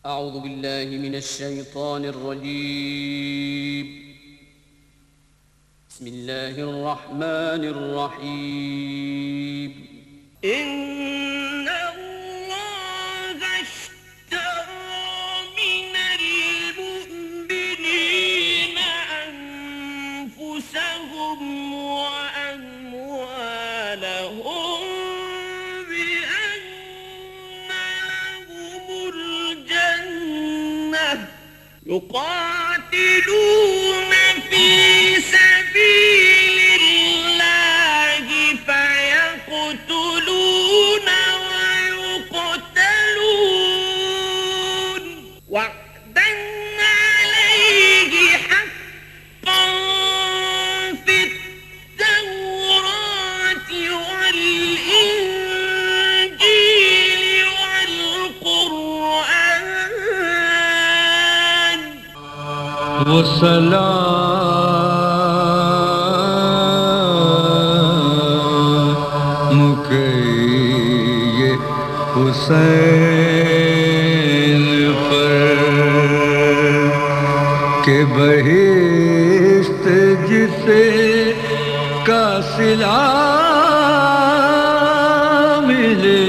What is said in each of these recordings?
أعوذ بالله من الشيطان الرجيم. بسم الله الرحمن الرحيم. إن الله اشترى من المؤمنين أنفسهم وأموالهم بأن لهم الجنة يقاتلون في سبيل الله فيقتلون ويقتلون وعدا عليه حقا في التوراة والإنجيل والقرآن وسلام کے یہ حسین پر کہ بہشت جسے کا صلہ ملے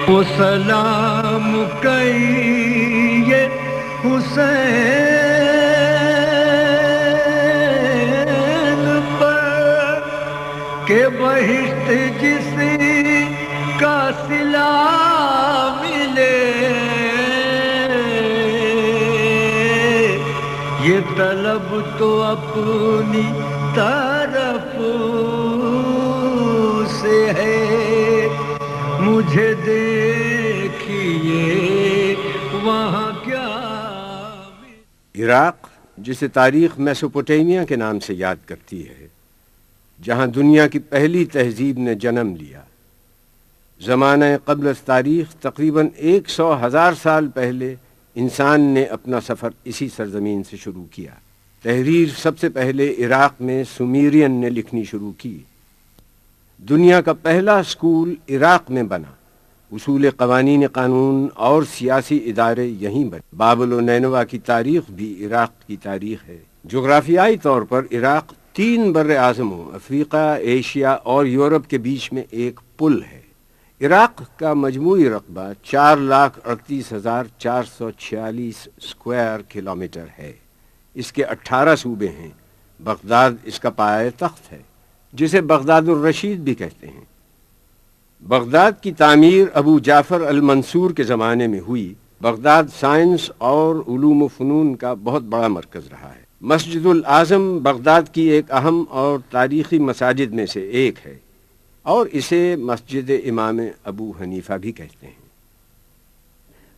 وہ سلام کہیے حسین پر کہ بہشت جس کا صلہ ملے یہ طلب تو اپنی طرف سے ہے مجھے دیکھیے وہاں کیا. عراق جسے تاریخ میسوپوٹیمیا کے نام سے یاد کرتی ہے، جہاں دنیا کی پہلی تہذیب نے جنم لیا، زمانہ قبل از تاریخ تقریباً 100,000 سال پہلے انسان نے اپنا سفر اسی سرزمین سے شروع کیا. تحریر سب سے پہلے عراق میں سومیرین نے لکھنی شروع کی. دنیا کا پہلا اسکول عراق میں بنا. اصول قوانین قانون اور سیاسی ادارے یہیں بنے. بابل و نینوا کی تاریخ بھی عراق کی تاریخ ہے. جغرافیائی طور پر عراق 3 بر اعظموں افریقہ، ایشیا اور یورپ کے بیچ میں ایک پل ہے. عراق کا مجموعی رقبہ 4,38,446 اسکوائر کلومیٹر ہے. اس کے 18 صوبے ہیں. بغداد اس کا پایہ تخت ہے، جسے بغداد الرشید بھی کہتے ہیں. بغداد کی تعمیر ابو جعفر المنصور کے زمانے میں ہوئی. بغداد سائنس اور علوم و فنون کا بہت بڑا مرکز رہا ہے. مسجد الاعظم بغداد کی ایک اہم اور تاریخی مساجد میں سے ایک ہے، اور اسے مسجد امام ابو حنیفہ بھی کہتے ہیں.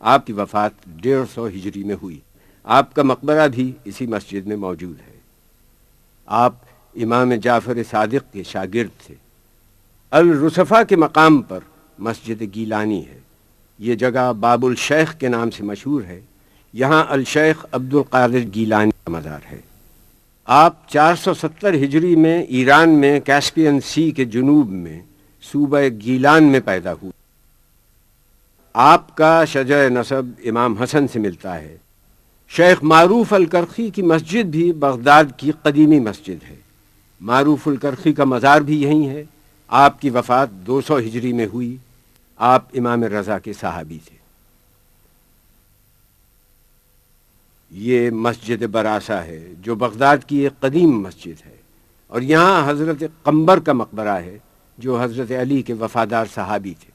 آپ کی وفات 150 ہجری میں ہوئی. آپ کا مقبرہ بھی اسی مسجد میں موجود ہے. آپ امام جعفر صادق کے شاگرد تھے. الرصفہ کے مقام پر مسجد گیلانی ہے. یہ جگہ باب الشیخ کے نام سے مشہور ہے. یہاں الشیخ عبد القادر گیلانی کا مزار ہے. آپ 470 ہجری میں ایران میں کیسپین سی کے جنوب میں صوبہ گیلان میں پیدا ہوئے. آپ کا شجر نسب امام حسن سے ملتا ہے. شیخ معروف الکرخی کی مسجد بھی بغداد کی قدیمی مسجد ہے. معروف الکرخی کا مزار بھی یہیں ہے. آپ کی وفات 200 ہجری میں ہوئی. آپ امام رضا کے صحابی تھے. یہ مسجد براسا ہے جو بغداد کی ایک قدیم مسجد ہے، اور یہاں حضرت قمبر کا مقبرہ ہے جو حضرت علی کے وفادار صحابی تھے.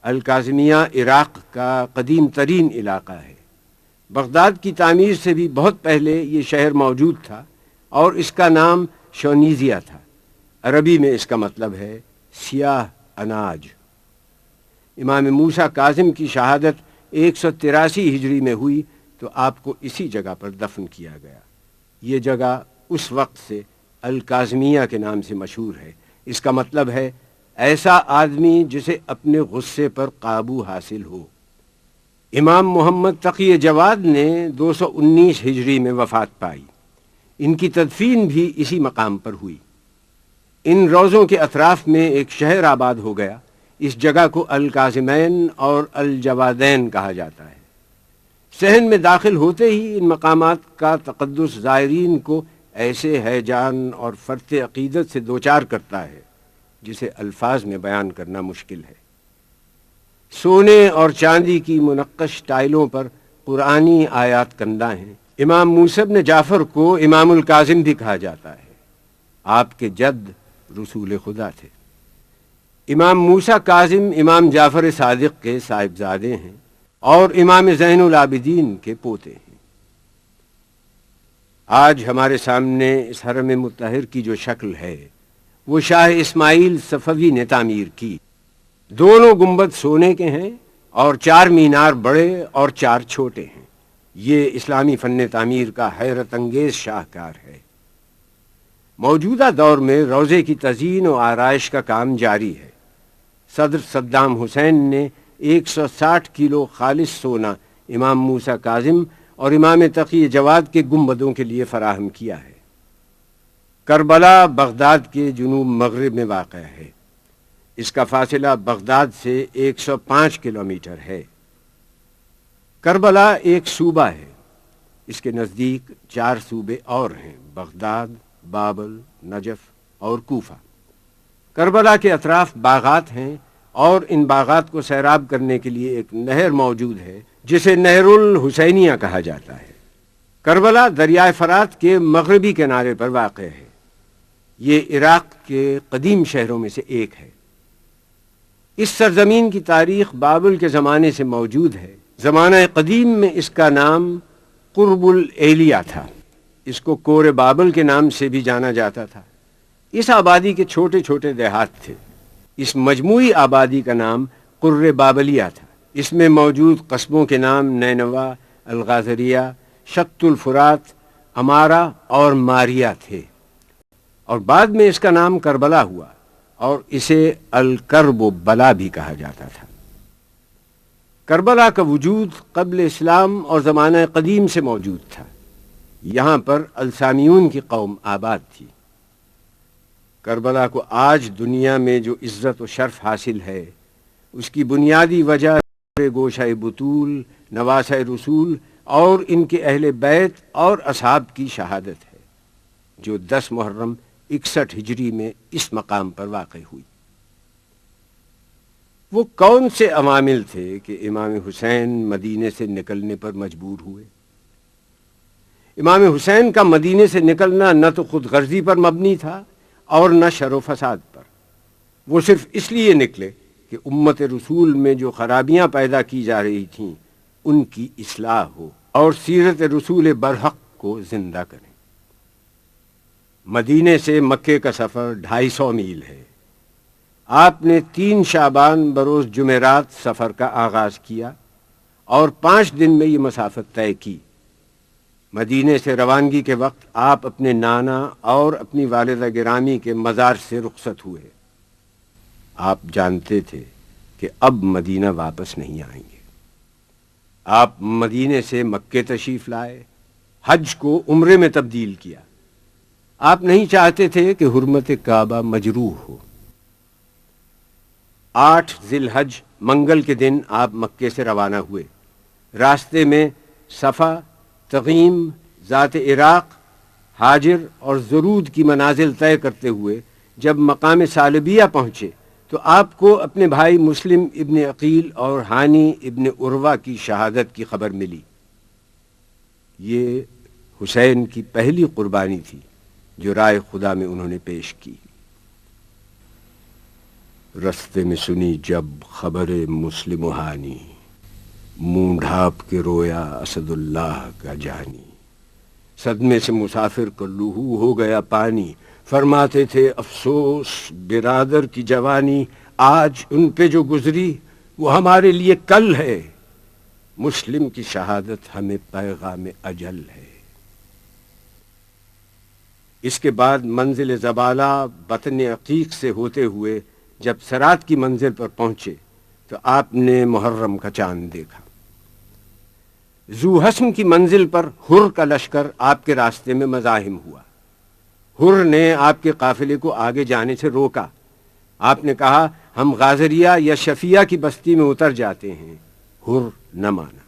الکاظمیہ عراق کا قدیم ترین علاقہ ہے. بغداد کی تعمیر سے بھی بہت پہلے یہ شہر موجود تھا، اور اس کا نام شونیزیا تھا. عربی میں اس کا مطلب ہے سیاہ اناج. امام موسیٰ کاظم کی شہادت 183 ہجری میں ہوئی تو آپ کو اسی جگہ پر دفن کیا گیا. یہ جگہ اس وقت سے الکاظمیہ کے نام سے مشہور ہے. اس کا مطلب ہے ایسا آدمی جسے اپنے غصے پر قابو حاصل ہو. امام محمد تقی جواد نے 219 ہجری میں وفات پائی. ان کی تدفین بھی اسی مقام پر ہوئی۔ ان روضوں کے اطراف میں ایک شہر آباد ہو گیا۔ اس جگہ کو الکاظمین اور الجوادین کہا جاتا ہے۔ صحن میں داخل ہوتے ہی ان مقامات کا تقدس زائرین کو ایسے ہیجان اور فرط عقیدت سے دوچار کرتا ہے جسے الفاظ میں بیان کرنا مشکل ہے۔ سونے اور چاندی کی منقش ٹائلوں پر قرآنی آیات کندہ ہیں۔ امام موسیٰ بن جعفر کو امام الکاظم بھی کہا جاتا ہے۔ آپ کے جد رسول خدا تھے۔ امام موسیٰ کاظم امام جعفر صادق کے صاحبزادے ہیں اور امام زین العابدین کے پوتے ہیں۔ آج ہمارے سامنے اس حرم مطہر کی جو شکل ہے وہ شاہ اسماعیل صفوی نے تعمیر کی۔ دونوں گنبد سونے کے ہیں اور 4 مینار بڑے اور 4 چھوٹے ہیں۔ یہ اسلامی فن تعمیر کا حیرت انگیز شاہکار ہے۔ موجودہ دور میں روضے کی تزئین و آرائش کا کام جاری ہے۔ صدر صدام حسین نے 160 کلو خالص سونا امام موسیٰ کاظم اور امام تقی جواد کے گنبدوں کے لیے فراہم کیا ہے۔ کربلا بغداد کے جنوب مغرب میں واقع ہے۔ اس کا فاصلہ بغداد سے 105 کلومیٹر ہے۔ کربلا ایک صوبہ ہے۔ اس کے نزدیک 4 صوبے اور ہیں: بغداد، بابل، نجف اور کوفہ۔ کربلا کے اطراف باغات ہیں اور ان باغات کو سیراب کرنے کے لیے ایک نہر موجود ہے جسے نہر الحسینیہ کہا جاتا ہے۔ کربلا دریائے فرات کے مغربی کنارے پر واقع ہے۔ یہ عراق کے قدیم شہروں میں سے ایک ہے۔ اس سرزمین کی تاریخ بابل کے زمانے سے موجود ہے۔ زمانہ قدیم میں اس کا نام قرب الایلیہ تھا۔ اس کو کور بابل کے نام سے بھی جانا جاتا تھا۔ اس آبادی کے چھوٹے چھوٹے دیہات تھے۔ اس مجموعی آبادی کا نام قر بابلیہ تھا۔ اس میں موجود قصبوں کے نام نینوا، الغازریہ، شط الفرات، امارہ اور ماریہ تھے، اور بعد میں اس کا نام کربلا ہوا اور اسے الکرب و بلا بھی کہا جاتا تھا۔ کربلا کا وجود قبل اسلام اور زمانہ قدیم سے موجود تھا۔ یہاں پر السامیون کی قوم آباد تھی۔ کربلا کو آج دنیا میں جو عزت و شرف حاصل ہے اس کی بنیادی وجہ گوشہ بطول، نواسہ رسول اور ان کے اہل بیت اور اصحاب کی شہادت ہے، جو 10 محرم 61 ہجری میں اس مقام پر واقع ہوئی۔ وہ کون سے عوامل تھے کہ امام حسین مدینے سے نکلنے پر مجبور ہوئے؟ امام حسین کا مدینے سے نکلنا نہ تو خود غرضی پر مبنی تھا اور نہ شر و فساد پر۔ وہ صرف اس لیے نکلے کہ امت رسول میں جو خرابیاں پیدا کی جا رہی تھیں ان کی اصلاح ہو اور سیرت رسول برحق کو زندہ کریں۔ مدینے سے مکے کا سفر 250 میل ہے۔ آپ نے 3 شعبان بروز جمعرات سفر کا آغاز کیا اور 5 دن میں یہ مسافت طے کی۔ مدینے سے روانگی کے وقت آپ اپنے نانا اور اپنی والدہ گرامی کے مزار سے رخصت ہوئے۔ آپ جانتے تھے کہ اب مدینہ واپس نہیں آئیں گے۔ آپ مدینے سے مکے تشریف لائے، حج کو عمرے میں تبدیل کیا۔ آپ نہیں چاہتے تھے کہ حرمت کعبہ مجروح ہو۔ 8 ذی الحج منگل کے دن آپ مکے سے روانہ ہوئے۔ راستے میں صفا، تغیم، ذات عراق، حاجر اور زرود کی منازل طے کرتے ہوئے جب مقام سالبیہ پہنچے تو آپ کو اپنے بھائی مسلم ابن عقیل اور ہانی ابن عروہ کی شہادت کی خبر ملی۔ یہ حسین کی پہلی قربانی تھی جو رائے خدا میں انہوں نے پیش کی۔ رستے میں سنی جب خبر مسلم و ہانی، منہ ڈھانپ کے رویا اسد اللہ کا جانی۔ صدمے سے مسافر کا لہو ہو گیا پانی، فرماتے تھے افسوس برادر کی جوانی، آج ان پہ جو گزری وہ ہمارے لیے کل ہے، مسلم کی شہادت ہمیں پیغام اجل ہے۔ اس کے بعد منزل زبالہ بطن عقیق سے ہوتے ہوئے جب سرات کی منزل پر پہنچے تو آپ نے محرم کا چاند دیکھا۔ ذو حسم کی منزل پر حر کا لشکر آپ کے راستے میں مزاحم ہوا۔ حر نے آپ کے قافلے کو آگے جانے سے روکا۔ آپ نے کہا ہم غازریہ یا شفیہ کی بستی میں اتر جاتے ہیں۔ حر نہ مانا۔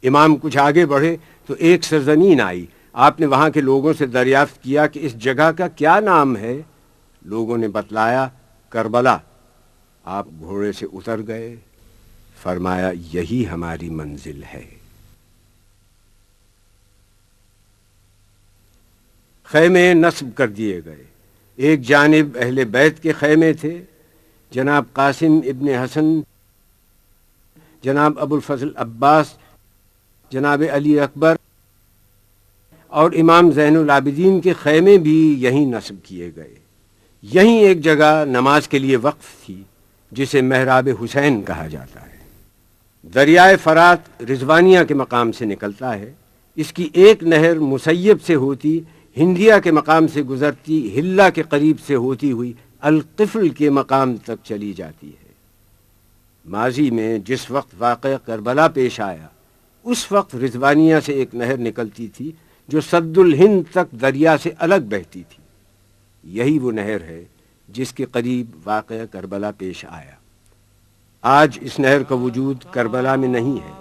امام کچھ آگے بڑھے تو ایک سرزمین آئی۔ آپ نے وہاں کے لوگوں سے دریافت کیا کہ اس جگہ کا کیا نام ہے؟ لوگوں نے بتلایا کربلا۔ آپ گھوڑے سے اتر گئے، فرمایا یہی ہماری منزل ہے۔ خیمے نصب کر دیے گئے۔ ایک جانب اہل بیت کے خیمے تھے، جناب قاسم ابن حسن، جناب ابو الفضل عباس، جناب علی اکبر اور امام زین العابدین کے خیمے بھی یہیں نصب کیے گئے۔ یہیں ایک جگہ نماز کے لیے وقف تھی جسے محراب حسین کہا جاتا ہے۔ دریائے فرات رضوانیہ کے مقام سے نکلتا ہے۔ اس کی ایک نہر مسیب سے ہوتی ہندیہ کے مقام سے گزرتی ہلہ کے قریب سے ہوتی ہوئی القفل کے مقام تک چلی جاتی ہے۔ ماضی میں جس وقت واقعہ کربلا پیش آیا اس وقت رضوانیہ سے ایک نہر نکلتی تھی جو سد الہند تک دریا سے الگ بہتی تھی۔ یہی وہ نہر ہے جس کے قریب واقعہ کربلا پیش آیا۔ آج اس نہر کا وجود کربلا میں نہیں ہے،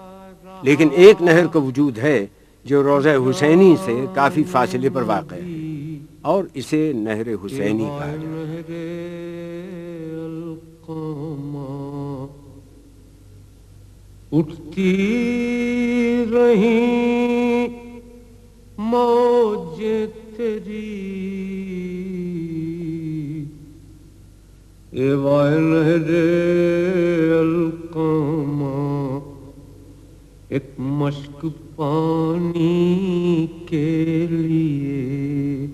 لیکن ایک نہر کا وجود ہے جو روضہ حسینی سے کافی فاصلے پر واقع ہے اور اسے نہر حسینی کہا جاتا ہے۔ اٹھتی رہی موج تیری اے وائے نہر القامہ، ایک مشک پانی کے لیے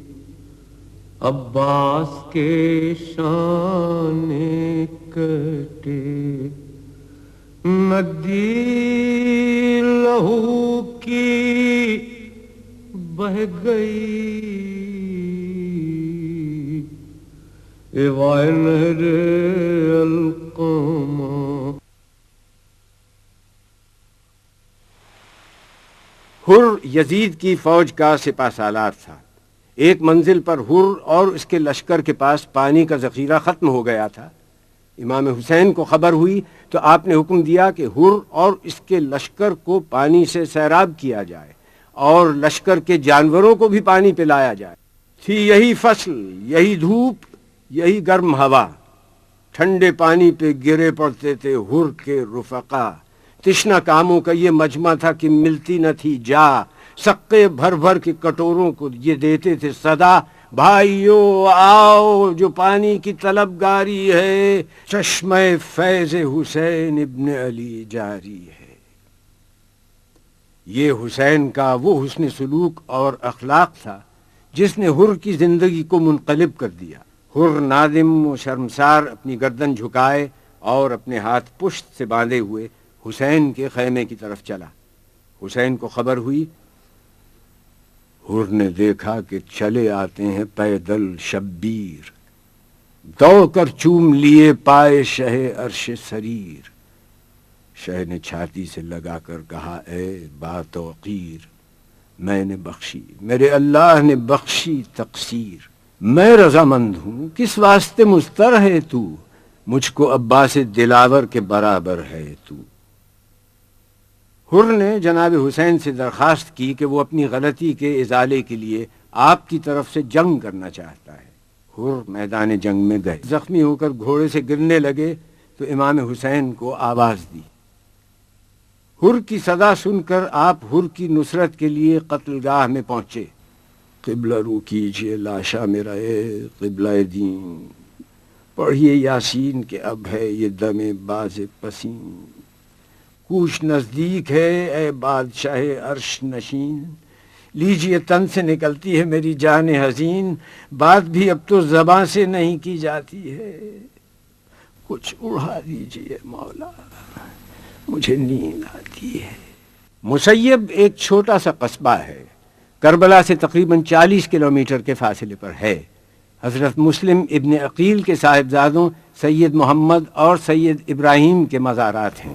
عباس کے شان کٹے، ندی لہو کی بہ گئی اے وائے نہر القامہ۔ حر یزید کی فوج کا سپہ سالار تھا۔ ایک منزل پر حر اور اس کے لشکر کے پاس پانی کا ذخیرہ ختم ہو گیا تھا۔ امام حسین کو خبر ہوئی تو آپ نے حکم دیا کہ حر اور اس کے لشکر کو پانی سے سیراب کیا جائے اور لشکر کے جانوروں کو بھی پانی پلایا جائے۔ تھی یہی فصل، یہی دھوپ، یہی گرم ہوا۔ ٹھنڈے پانی پہ گرے پڑتے تھے حر کے رفقا۔ تشنا کاموں کا یہ مجمع تھا کہ ملتی نہ تھی جا۔ سقے بھر بھر کے کٹوروں کو یہ دیتے تھے صدا، بھائیو آؤ جو پانی کی طلبگاری ہے، چشمہ فیض حسین ابن علی جاری ہے۔ یہ حسین کا وہ حسن سلوک اور اخلاق تھا جس نے حر کی زندگی کو منقلب کر دیا۔ حر نادم و شرمسار اپنی گردن جھکائے اور اپنے ہاتھ پشت سے باندھے ہوئے حسین کے خیمے کی طرف چلا۔ حسین کو خبر ہوئی۔ حر نے دیکھا کہ چلے آتے ہیں پیدل شبیر، دوڑ کر چوم لیے پائے شہ عرش سریر۔ شہ نے چھاتی سے لگا کر کہا اے با توقیر، میں نے بخشی، میرے اللہ نے بخشی تقصیر۔ میں رضامند ہوں، کس واسطے مضطر ہے تو، مجھ کو عباس دلاور کے برابر ہے تو۔ حر نے جناب حسین سے درخواست کی کہ وہ اپنی غلطی کے ازالے کے لیے آپ کی طرف سے جنگ کرنا چاہتا ہے۔ حر میدان جنگ میں گئے، زخمی ہو کر گھوڑے سے گرنے لگے تو امام حسین کو آواز دی۔ حر کی صدا سن کر آپ حر کی نصرت کے لیے قتل گاہ میں پہنچے۔ قبلہ رو کیجئے لاشا میرا اے قبلہ دین، پڑھیے یاسین کہ اب ہے یہ دم باز پسین۔ کوش نزدیک ہے اے بادشاہ عرش نشین، لیجئے تن سے نکلتی ہے میری جان حزین، بات بھی اب تو زباں سے نہیں کی جاتی ہے، کچھ اڑا دیجئے مولا، مجھے نیند آتی ہے۔ مسیب ایک چھوٹا سا قصبہ ہے، کربلا سے تقریباً 40 کلومیٹر کے فاصلے پر ہے۔ حضرت مسلم ابن عقیل کے صاحبزادوں سید محمد اور سید ابراہیم کے مزارات ہیں۔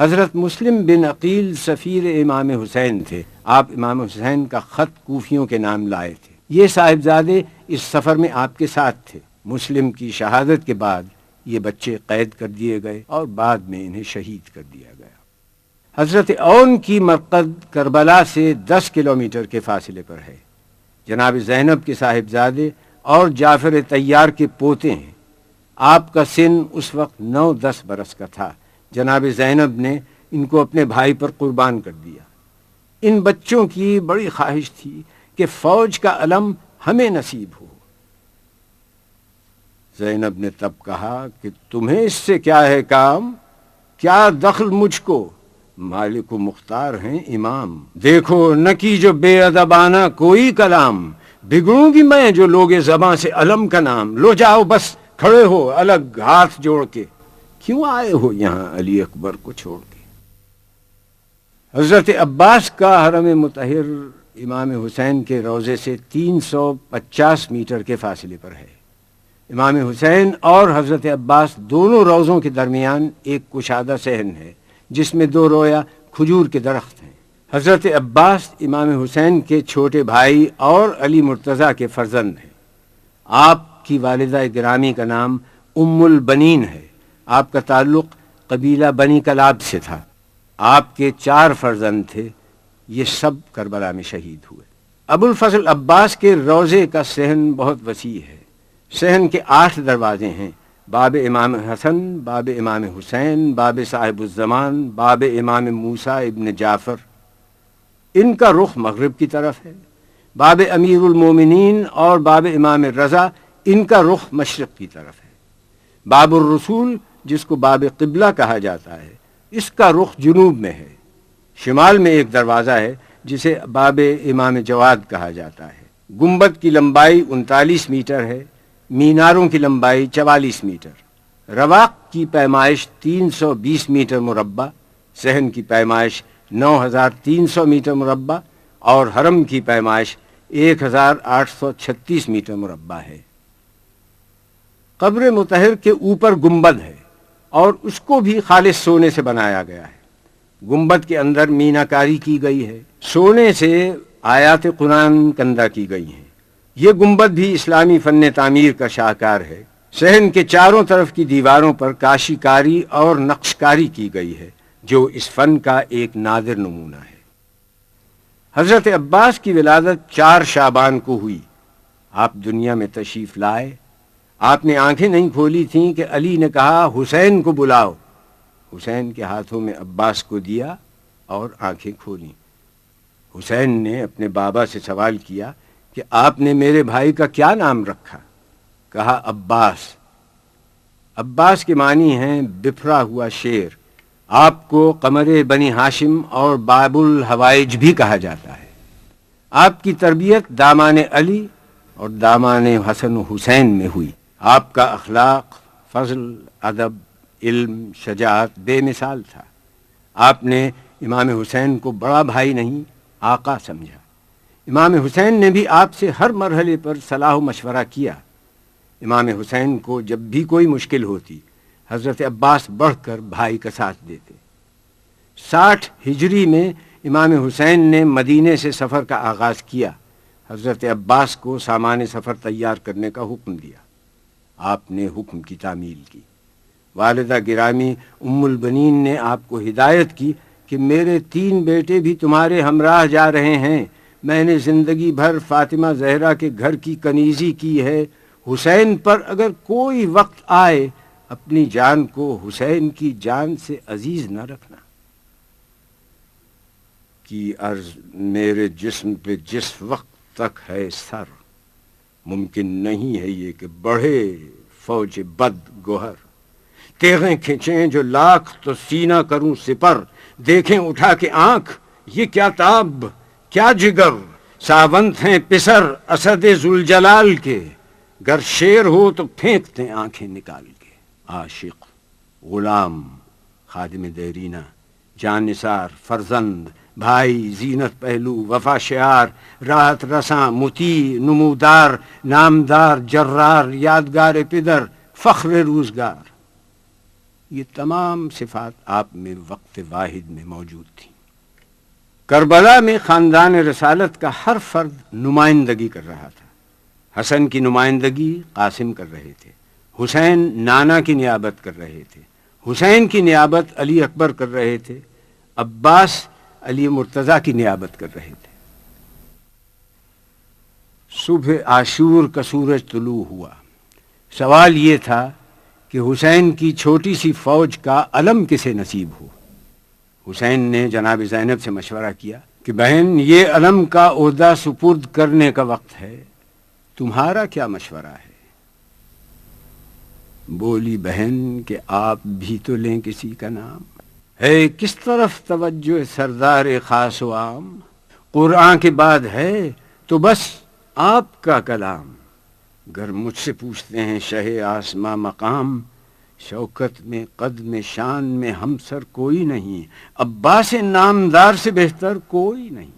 حضرت مسلم بن عقیل سفیر امام حسین تھے. آپ امام حسین کا خط کوفیوں کے نام لائے تھے. یہ صاحبزادے اس سفر میں آپ کے ساتھ تھے. مسلم کی شہادت کے بعد یہ بچے قید کر دیے گئے اور بعد میں انہیں شہید کر دیا گیا. حضرت اون کی مرقد کربلا سے 10 کلومیٹر کے فاصلے پر ہے. جناب زینب کے صاحبزادے اور جعفر طیار کے پوتے ہیں. آپ کا سن اس وقت 9-10 برس کا تھا. جناب زینب نے ان کو اپنے بھائی پر قربان کر دیا. ان بچوں کی بڑی خواہش تھی کہ فوج کا علم ہمیں نصیب ہو. زینب نے تب کہا کہ تمہیں اس سے کیا ہے کام؟ کیا دخل مجھ کو؟ مالک و مختار ہیں امام. دیکھو نہ کی جو بے ادبانہ کوئی کلام، بگڑوں گی میں جو لوگے زباں سے علم کا نام. لو جاؤ بس کھڑے ہو الگ ہاتھ جوڑ کے، کیوں آئے ہو یہاں علی اکبر کو چھوڑ کے. حضرت عباس کا حرم مطہر امام حسین کے روضے سے 350 میٹر کے فاصلے پر ہے. امام حسین اور حضرت عباس دونوں روضوں کے درمیان ایک کشادہ صحن ہے جس میں 2 رویا کھجور کے درخت ہیں. حضرت عباس امام حسین کے چھوٹے بھائی اور علی مرتضیٰ کے فرزند ہیں. آپ کی والدہ گرامی کا نام ام البنین ہے. آپ کا تعلق قبیلہ بنی کلاب سے تھا. آپ کے 4 فرزند تھے. یہ سب کربلا میں شہید ہوئے. ابو الفضل عباس کے روضے کا صحن بہت وسیع ہے. صحن کے 8 دروازے ہیں: باب امام حسن، باب امام حسین، باب صاحب الزمان، باب امام موسیٰ ابن جعفر. ان کا رخ مغرب کی طرف ہے. باب امیر المومنین اور باب امام رضا، ان کا رخ مشرق کی طرف ہے. باب الرسول جس کو باب قبلہ کہا جاتا ہے، اس کا رخ جنوب میں ہے. شمال میں ایک دروازہ ہے جسے باب امام جواد کہا جاتا ہے. گنبد کی لمبائی 39 میٹر ہے. میناروں کی لمبائی 44 میٹر. رواق کی پیمائش 320 میٹر مربع، صحن کی پیمائش 9300 میٹر مربع اور حرم کی پیمائش 1836 میٹر مربع ہے. قبر مطہر کے اوپر گنبد ہے اور اس کو بھی خالص سونے سے بنایا گیا ہے. گنبد کے اندر میناکاری کی گئی ہے. سونے سے آیات قرآن کندہ کی گئی ہیں. یہ گنبد بھی اسلامی فن تعمیر کا شاہکار ہے. صحن کے چاروں طرف کی دیواروں پر کاشی کاری اور نقش کاری کی گئی ہے جو اس فن کا ایک نادر نمونہ ہے. حضرت عباس کی ولادت 4 شعبان کو ہوئی. آپ دنیا میں تشریف لائے. آپ نے آنکھیں نہیں کھولی تھیں کہ علی نے کہا حسین کو بلاؤ. حسین کے ہاتھوں میں عباس کو دیا اور آنکھیں کھولیں. حسین نے اپنے بابا سے سوال کیا کہ آپ نے میرے بھائی کا کیا نام رکھا؟ کہا عباس. عباس کے معنی ہیں بفرا ہوا شیر. آپ کو قمر بنی ہاشم اور باب الحوائج بھی کہا جاتا ہے. آپ کی تربیت دامان علی اور دامان حسن و حسین میں ہوئی. آپ کا اخلاق، فضل، ادب، علم، شجاعت بے مثال تھا. آپ نے امام حسین کو بڑا بھائی نہیں آقا سمجھا. امام حسین نے بھی آپ سے ہر مرحلے پر صلاح و مشورہ کیا. امام حسین کو جب بھی کوئی مشکل ہوتی حضرت عباس بڑھ کر بھائی کا ساتھ دیتے. 60 ہجری میں امام حسین نے مدینے سے سفر کا آغاز کیا. حضرت عباس کو سامان سفر تیار کرنے کا حکم دیا. آپ نے حکم کی تعمیل کی. والدہ گرامی ام البنین نے آپ کو ہدایت کی کہ میرے 3 بیٹے بھی تمہارے ہمراہ جا رہے ہیں. میں نے زندگی بھر فاطمہ زہرا کے گھر کی کنیزی کی ہے. حسین پر اگر کوئی وقت آئے اپنی جان کو حسین کی جان سے عزیز نہ رکھنا. کی عرض میرے جسم پہ جس وقت تک ہے سر، ممکن نہیں ہے یہ کہ بڑھے فوج بد گوہر. تیغیں کھینچیں جو لاکھ تو سینہ کروں سپر. دیکھیں اٹھا کے آنکھ یہ کیا تاب کیا جگر. ساونت ہیں پسر اسد ذوالجلال کے، گر شیر ہو تو پھینکتے آنکھیں نکال کے. عاشق، غلام، خادم دیرینہ، جان نثار، فرزند، بھائی، زینت پہلو، وفا شعار، راحت رساں، مطیع، نمودار، نامدار، جرار، یادگار پدر، فخر روزگار. یہ تمام صفات آپ میں وقت واحد میں موجود تھیں۔ کربلا میں خاندان رسالت کا ہر فرد نمائندگی کر رہا تھا۔ حسن کی نمائندگی قاسم کر رہے تھے، حسین نانا کی نیابت کر رہے تھے، حسین کی نیابت علی اکبر کر رہے تھے، عباس علی مرتضیٰ کی نیابت کر رہے تھے۔ صبح عاشور کا سورج طلوع ہوا۔ سوال یہ تھا کہ حسین کی چھوٹی سی فوج کا علم کسے نصیب ہو۔ حسین نے جناب زینب سے مشورہ کیا کہ بہن، یہ علم کا عہدہ سپرد کرنے کا وقت ہے، تمہارا کیا مشورہ ہے؟ بولی بہن کہ آپ بھی تو لیں کسی کا نام۔ ہے کس طرف توجہ سردار خاص و عام، قرآن کے بعد ہے تو بس آپ کا کلام۔ گر مجھ سے پوچھتے ہیں شہ آسماں مقام، شوکت میں قد میں شان میں ہم سر کوئی نہیں، عباس نامدار سے بہتر کوئی نہیں۔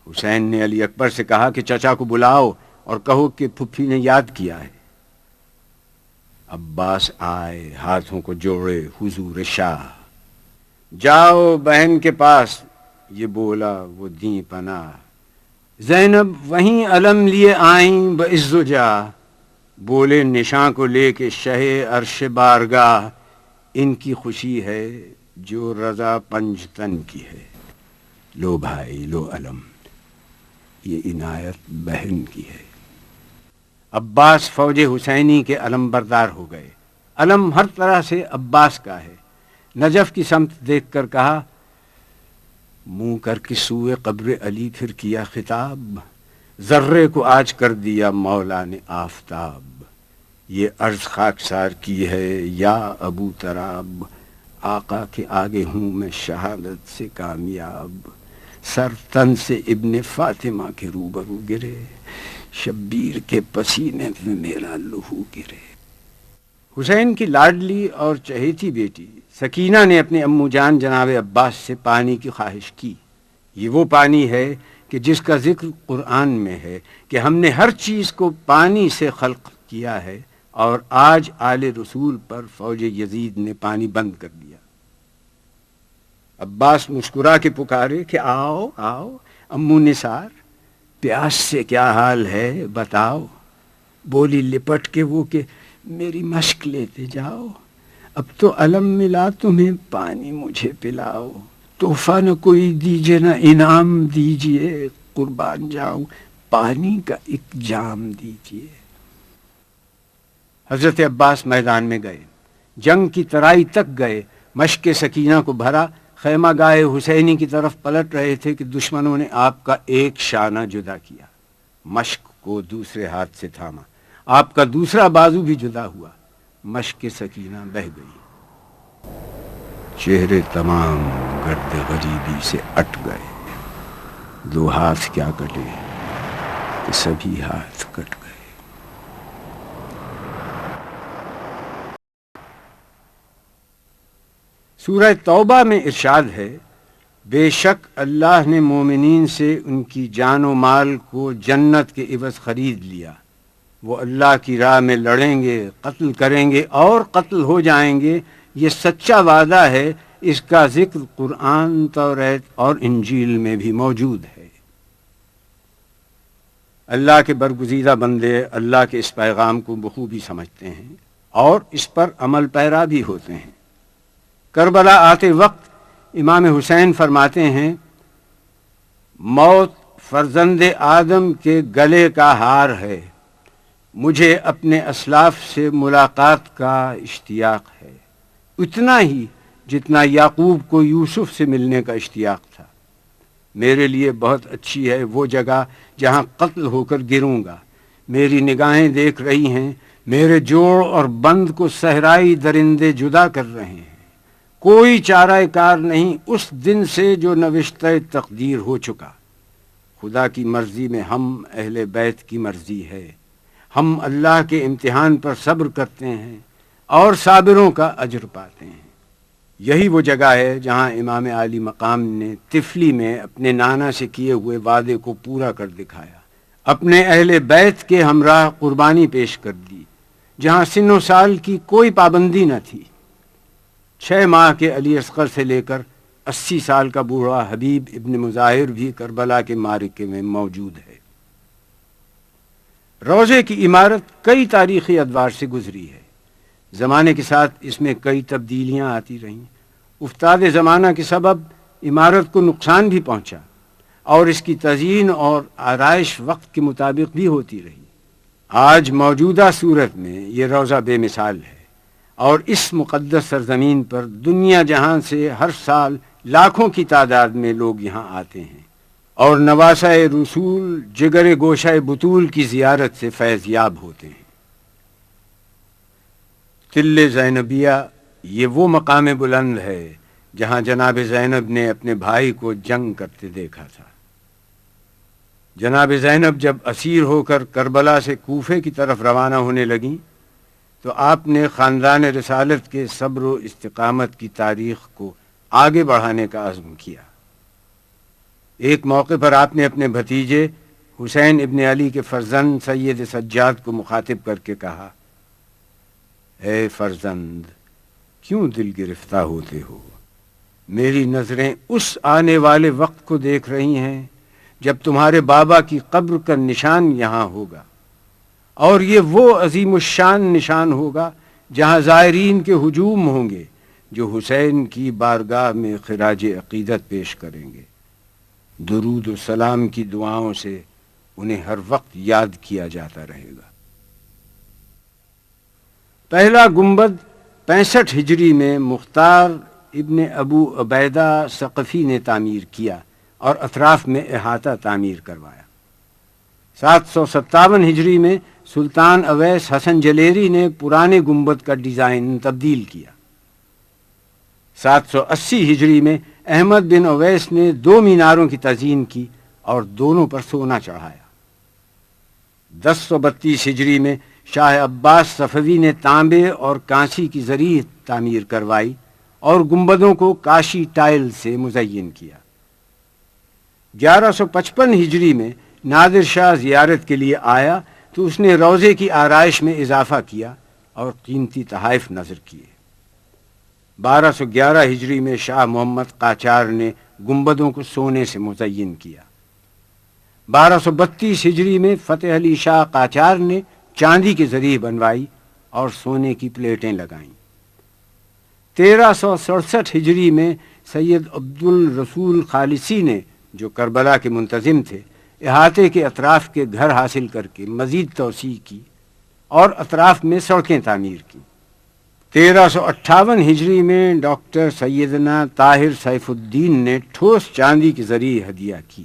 حسین نے علی اکبر سے کہا کہ چچا کو بلاؤ اور کہو کہ پھپھی نے یاد کیا ہے۔ عباس آئے، ہاتھوں کو جوڑے، حضور شاہ جاؤ بہن کے پاس، یہ بولا وہ دیں پناہ۔ زینب وہیں علم لیے آئیں بعز و جاہ، بولے نشاں کو لے کے شہ عرش بارگاہ، ان کی خوشی ہے جو رضا پنجتن کی ہے۔ لو بھائی لو علم، یہ عنایت بہن کی ہے۔ عباس فوج حسینی کے علم بردار ہو گئے۔ علم ہر طرح سے عباس کا ہے۔ نجف کی سمت دیکھ کر کہا، منہ کر کے سوئے قبر علی پھر کیا خطاب، ذرے کو آج کر دیا مولا نے آفتاب۔ یہ عرض خاکسار کی ہے یا ابو تراب، آقا کے آگے ہوں میں شہادت سے کامیاب۔ سر تن سے ابن فاطمہ کے روبرو گرے، شبیر کے پسینے میں میرا لہو گرے۔ حسین کی لاڈلی اور چہیتی بیٹی سکینہ نے اپنے امو جان جناب عباس سے پانی کی خواہش کی۔ یہ وہ پانی ہے کہ جس کا ذکر قرآن میں ہے کہ ہم نے ہر چیز کو پانی سے خلق کیا ہے، اور آج آل رسول پر فوج یزید نے پانی بند کر دیا۔ عباس مسکرا کے پکارے کہ آؤ آؤ امو نثار، پیاس سے کیا حال ہے بتاؤ۔ بولی لپٹ کے وہ کہ میری مشق لیتے جاؤ، اب تو علم ملا تمہیں پانی مجھے پلاؤ۔ تحفہ نہ کوئی دیجیے نہ انعام دیجیے، قربان جاؤں پانی کا ایک جام دیجیے۔ حضرت عباس میدان میں گئے، جنگ کی ترائی تک گئے، مشق سکینہ کو بھرا، خیمہ گاہ حسینی کی طرف پلٹ رہے تھے کہ دشمنوں نے آپ کا ایک شانہ جدا کیا، مشق کو دوسرے ہاتھ سے تھاما، آپ کا دوسرا بازو بھی جدا ہوا، مشق سکینہ بہہ گئی، چہرے تمام گرد غریبی سے اٹ گئے، دو ہاتھ کیا کٹے کہ سبھی ہاتھ کٹ گئے۔ سورہ توبہ میں ارشاد ہے، بے شک اللہ نے مومنین سے ان کی جان و مال کو جنت کے عوض خرید لیا، وہ اللہ کی راہ میں لڑیں گے، قتل کریں گے اور قتل ہو جائیں گے، یہ سچا وعدہ ہے، اس کا ذکر قرآن، توریت اور انجیل میں بھی موجود ہے۔ اللہ کے برگزیدہ بندے اللہ کے اس پیغام کو بخوبی سمجھتے ہیں اور اس پر عمل پیرا بھی ہوتے ہیں۔ کربلا آتے وقت امام حسین فرماتے ہیں، موت فرزند آدم کے گلے کا ہار ہے، مجھے اپنے اسلاف سے ملاقات کا اشتیاق ہے، اتنا ہی جتنا یعقوب کو یوسف سے ملنے کا اشتیاق تھا۔ میرے لیے بہت اچھی ہے وہ جگہ جہاں قتل ہو کر گروں گا، میری نگاہیں دیکھ رہی ہیں، میرے جوڑ اور بند کو صحرائی درندے جدا کر رہے ہیں، کوئی چارہ کار نہیں اس دن سے جو نوشتہ تقدیر ہو چکا۔ خدا کی مرضی میں ہم اہل بیت کی مرضی ہے، ہم اللہ کے امتحان پر صبر کرتے ہیں اور صابروں کا اجر پاتے ہیں۔ یہی وہ جگہ ہے جہاں امام عالی مقام نے طفلی میں اپنے نانا سے کیے ہوئے وعدے کو پورا کر دکھایا، اپنے اہل بیت کے ہمراہ قربانی پیش کر دی، جہاں سن و سال کی کوئی پابندی نہ تھی۔ 6 ماہ کے علی اصغر سے لے کر 80 سال کا بوڑھا حبیب ابن مظاہر بھی کربلا کے معرکے میں موجود ہے۔ روضے کی عمارت کئی تاریخی ادوار سے گزری ہے۔ زمانے کے ساتھ اس میں کئی تبدیلیاں آتی رہیں۔ افتاد زمانہ کے سبب عمارت کو نقصان بھی پہنچا اور اس کی تزئین اور آرائش وقت کے مطابق بھی ہوتی رہی۔ آج موجودہ صورت میں یہ روضہ بے مثال ہے، اور اس مقدس سرزمین پر دنیا جہاں سے ہر سال لاکھوں کی تعداد میں لوگ یہاں آتے ہیں اور نواسہ رسول جگر گوشہ بطول کی زیارت سے فیض یاب ہوتے ہیں۔ تل زینبیہ یہ وہ مقام بلند ہے جہاں جناب زینب نے اپنے بھائی کو جنگ کرتے دیکھا تھا۔ جناب زینب جب اسیر ہو کر کربلا سے کوفے کی طرف روانہ ہونے لگیں تو آپ نے خاندان رسالت کے صبر و استقامت کی تاریخ کو آگے بڑھانے کا عزم کیا۔ ایک موقع پر آپ نے اپنے بھتیجے حسین ابن علی کے فرزند سید سجاد کو مخاطب کر کے کہا، اے فرزند، کیوں دل گرفتہ ہوتے ہو؟ میری نظریں اس آنے والے وقت کو دیکھ رہی ہیں جب تمہارے بابا کی قبر کا نشان یہاں ہوگا، اور یہ وہ عظیم الشان نشان ہوگا جہاں زائرین کے ہجوم ہوں گے جو حسین کی بارگاہ میں خراج عقیدت پیش کریں گے۔ درود و سلام کی دعاؤں سے انہیں ہر وقت یاد کیا جاتا رہے گا۔ پہلا گنبد 65 ہجری میں مختار ابن ابو عبیدہ ثقفی نے تعمیر کیا اور اطراف میں احاطہ تعمیر کروایا۔ 757 ہجری میں سلطان اویس حسن جلیری نے پرانے گنبد کا ڈیزائن تبدیل کیا۔ 780 ہجری میں احمد بن اویس نے 2 میناروں کی تزئین کی اور دونوں پر سونا چڑھایا۔ 1032 ہجری میں شاہ عباس صفوی نے تانبے اور کانسی کی زرعی تعمیر کروائی اور گنبدوں کو کاشی ٹائل سے مزین کیا۔ 1155 ہجری میں نادر شاہ زیارت کے لیے آیا تو اس نے روضے کی آرائش میں اضافہ کیا اور قیمتی تحائف نظر کیے۔ 1211 ہجری میں شاہ محمد قاچار نے گنبدوں کو سونے سے مزین کیا۔ 1232 ہجری میں فتح علی شاہ قاچار نے چاندی کی زرعی بنوائی اور سونے کی پلیٹیں لگائیں۔ 1367 ہجری میں سید عبد الرسول خالصی نے، جو کربلا کے منتظم تھے، احاطے کے اطراف کے گھر حاصل کر کے مزید توسیع کی اور اطراف میں سڑکیں تعمیر کی۔ 1358 ہجری میں ڈاکٹر سیدنا طاہر سیف الدین نے ٹھوس چاندی کی زرعی ہدیہ کی۔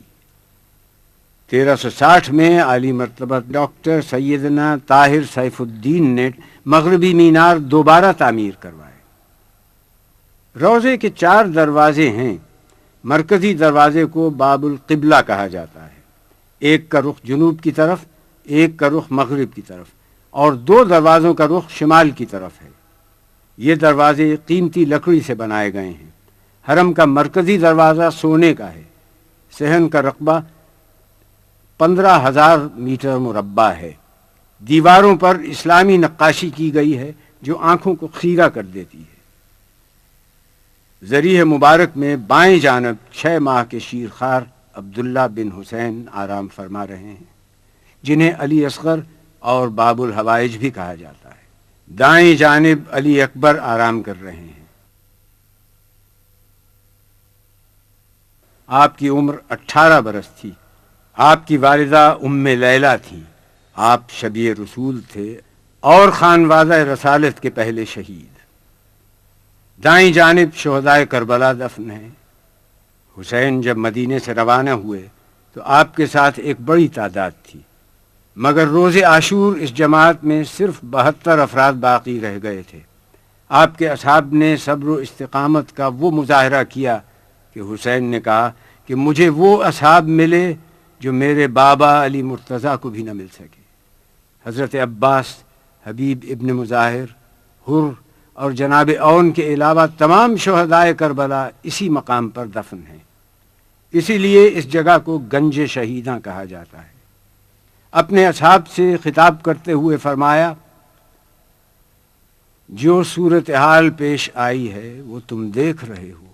1360 میں عالی مرتبہ ڈاکٹر سیدنا طاہر سیف الدین نے مغربی مینار دوبارہ تعمیر کروائے۔ روضے کے 4 دروازے ہیں۔ مرکزی دروازے کو باب القبلہ کہا جاتا ہے، ایک کا رخ جنوب کی طرف، ایک کا رخ مغرب کی طرف، اور 2 دروازوں کا رخ شمال کی طرف ہے۔ یہ دروازے قیمتی لکڑی سے بنائے گئے ہیں۔ حرم کا مرکزی دروازہ سونے کا ہے۔ صحن کا رقبہ 15,000 میٹر مربع ہے۔ دیواروں پر اسلامی نقاشی کی گئی ہے جو آنکھوں کو خیرہ کر دیتی ہے۔ ذریح مبارک میں بائیں جانب 6 ماہ کے شیرخوار عبداللہ بن حسین آرام فرما رہے ہیں، جنہیں علی اصغر اور باب الحوائج بھی کہا جاتا ہے۔ دائیں جانب علی اکبر آرام کر رہے ہیں۔ آپ کی عمر 18 برس تھی۔ آپ کی والدہ ام لیلہ تھیں۔ آپ شبیہ رسول تھے اور خانوادہ رسالت کے پہلے شہید۔ دائیں جانب شہدائے کربلا دفن ہیں۔ حسین جب مدینے سے روانہ ہوئے تو آپ کے ساتھ ایک بڑی تعداد تھی، مگر روز عاشور اس جماعت میں صرف 72 افراد باقی رہ گئے تھے۔ آپ کے اصحاب نے صبر و استقامت کا وہ مظاہرہ کیا کہ حسین نے کہا کہ مجھے وہ اصحاب ملے جو میرے بابا علی مرتضیٰ کو بھی نہ مل سکے۔ حضرت عباس، حبیب ابن مظاہر، حر اور جناب اون کے علاوہ تمام شہدائے کربلا اسی مقام پر دفن ہیں۔ اسی لیے اس جگہ کو گنج شہیداں کہا جاتا ہے۔ اپنے اصحاب سے خطاب کرتے ہوئے فرمایا، جو صورتحال پیش آئی ہے وہ تم دیکھ رہے ہو.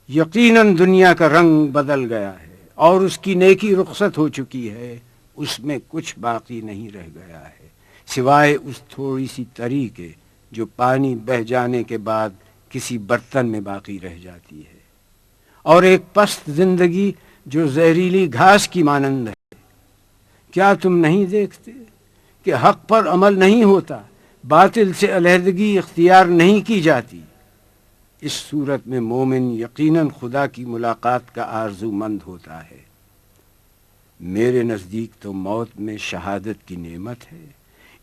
یقیناً دنیا کا رنگ بدل گیا ہے اور اس کی نیکی رخصت ہو چکی ہے. اس میں کچھ باقی نہیں رہ گیا ہے سوائے اس تھوڑی سی تری کے جو پانی بہہ جانے کے بعد کسی برتن میں باقی رہ جاتی ہے، اور ایک پست زندگی جو زہریلی گھاس کی مانند ہے. کیا تم نہیں دیکھتے کہ حق پر عمل نہیں ہوتا، باطل سے علیحدگی اختیار نہیں کی جاتی؟ اس صورت میں مومن یقیناً خدا کی ملاقات کا آرزو مند ہوتا ہے. میرے نزدیک تو موت میں شہادت کی نعمت ہے.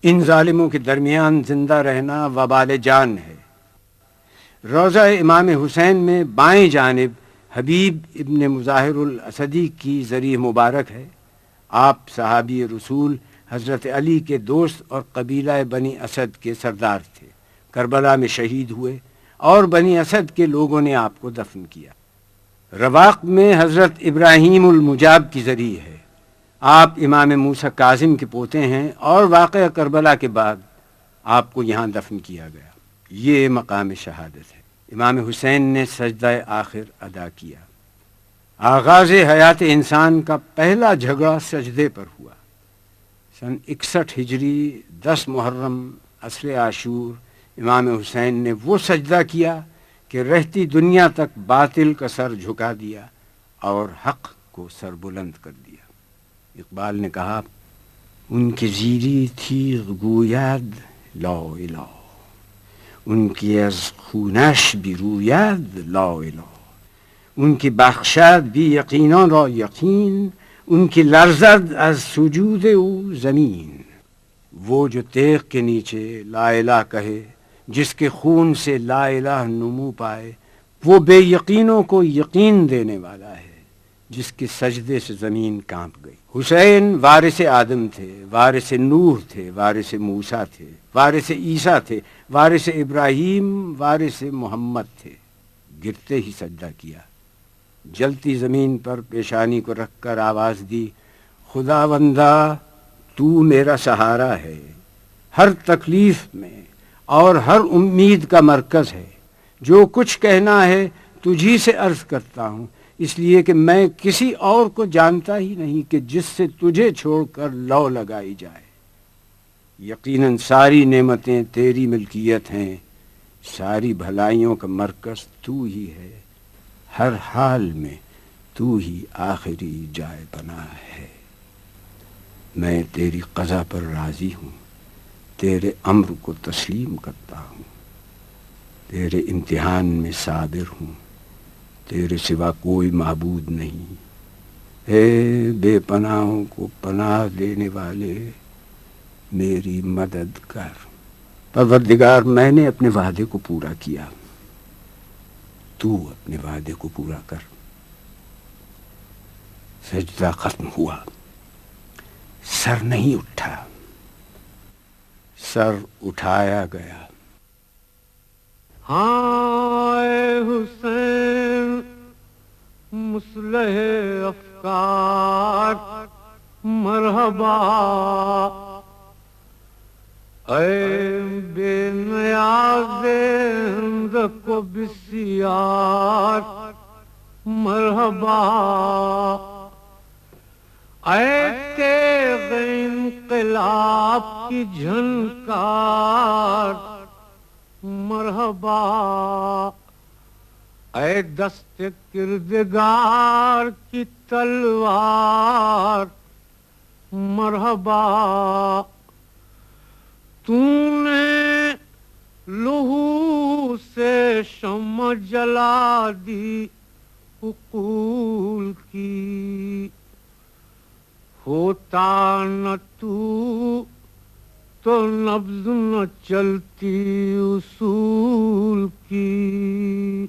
ان ظالموں کے درمیان زندہ رہنا وبال جان ہے. روضہ امام حسین میں بائیں جانب حبیب ابن مظاہر الاسدی کی ذریع مبارک ہے. آپ صحابی رسول حضرت علی کے دوست اور قبیلہ بنی اسد کے سردار تھے. کربلا میں شہید ہوئے اور بنی اسد کے لوگوں نے آپ کو دفن کیا. رواق میں حضرت ابراہیم المجاب کی ذریع ہے. آپ امام موسیٰ کاظم کے پوتے ہیں اور واقعہ کربلا کے بعد آپ کو یہاں دفن کیا گیا. یہ مقام شہادت ہے. امام حسین نے سجدہ آخر ادا کیا. آغاز حیات انسان کا پہلا جھگڑا سجدے پر ہوا. سن 61 ہجری 10 محرم عصر عاشور امام حسین نے وہ سجدہ کیا کہ رہتی دنیا تک باطل کا سر جھکا دیا اور حق کو سر بلند کر دیا. اقبال نے کہا، ان کی زیری تیغ گوید لا الہ، ان کی از خونش بیروید لا الہ، ان کی بخشد بی یقینان را یقین، ان کی لرزد از سجود او زمین. وہ جو تیغ کے نیچے لا الہ کہے، جس کے خون سے لا الہ نمو پائے، وہ بے یقینوں کو یقین دینے والا ہے جس کے سجدے سے زمین کانپ گئی. حسین وارث آدم تھے، وارث نوح تھے، وارث موسیٰ تھے، وارث عیسیٰ تھے، وارث ابراہیم، وارث محمد تھے. گرتے ہی سجدہ کیا. جلتی زمین پر پیشانی کو رکھ کر آواز دی، خداوندا تو میرا سہارا ہے، ہر تکلیف میں اور ہر امید کا مرکز ہے. جو کچھ کہنا ہے تجھی سے عرض کرتا ہوں، اس لیے کہ میں کسی اور کو جانتا ہی نہیں کہ جس سے تجھے چھوڑ کر لو لگائی جائے. یقیناً ساری نعمتیں تیری ملکیت ہیں، ساری بھلائیوں کا مرکز تو ہی ہے، ہر حال میں تو ہی آخری جائے پناہ ہے. میں تیری قضا پر راضی ہوں، تیرے امر کو تسلیم کرتا ہوں، تیرے امتحان میں صابر ہوں، تیرے سوا کوئی معبود نہیں. اے بے پناہوں کو پناہ دینے والے، میری مدد کر. پروردگار میں نے اپنے وعدے کو پورا کیا، تو اپنے وعدے کو پورا کر. سجدہ ختم ہوا. سر نہیں اٹھا، سر اٹھایا گیا. ہائے حسین مصلح افکار مرحبا، اے بے نیاز ہند کو بسیار مرحبا، اے تیغ انقلاب کی جھنکار مرحبا، اے دست کردگار کی تلوار مرحبا. تو نے لہو سے شمع جلا دی عقول کی، ہوتا نہ تو نبض نہ چلتی اصول کی.